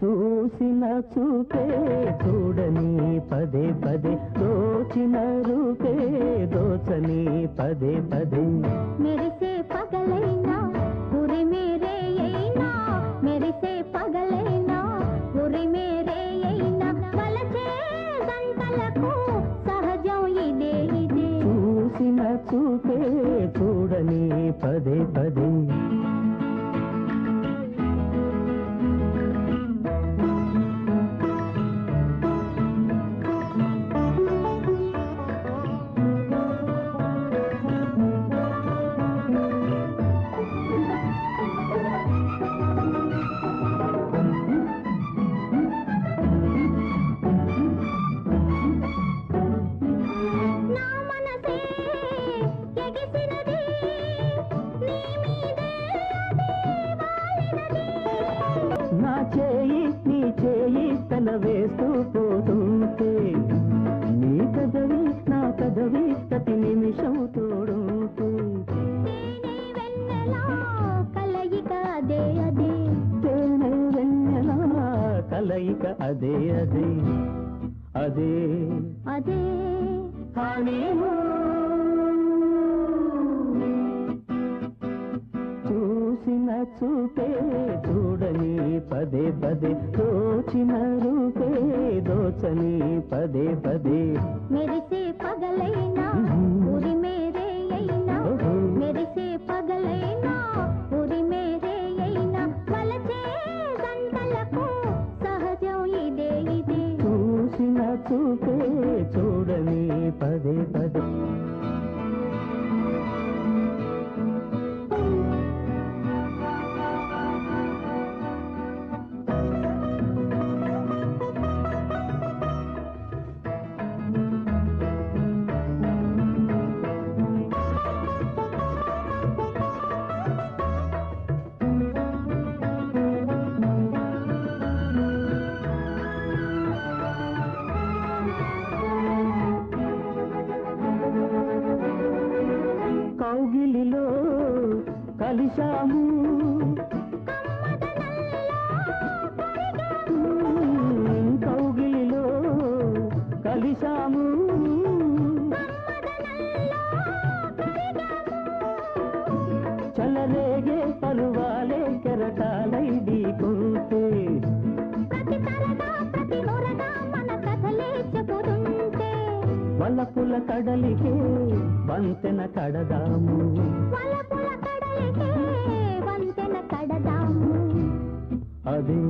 చూసిన చూపే చూడని పదే పదే దోచిన రూపే దోచని పదే పదే మెరిసే పగలైనా ఉరి మేరే అయినా మెరిసే పగలైనా ఉరి మేరే అయినా వలచే గంటలకు సహజం ఇదే ఇదే చూసిన చూపే చూడని పదే పదే నా చేయి నీ చేయి తన వేస్తూ పోతుంటే నీ కదవి నా కదవి ప్రతి నిమిషం తోడుంటూ కలయిక అదే అదే తేనె వెన్నెలా కలయిక అదే అదే అదే అదే చూసిన చూపే చూడని పదే పదే దోచిన రూపే దోచని పదే పదే మెరిసే పగలైనా ఉరి మేరే అయినా మెరిసే పగలైనా ఉరి మేరే అయినా వలచే గంటలకు సహజం ఇదే ఇదే చూసిన చూపే చూడని పదే పదే కౌగిలిలో కలిశాము కౌగిలిలో కలిశాము చలరేగే పరువాలే కెరటాలై ఢీకొంటే వలపుల కడలికే వంతెన కడదాము వలపుల కడలికే వంతెన కడదాము అదే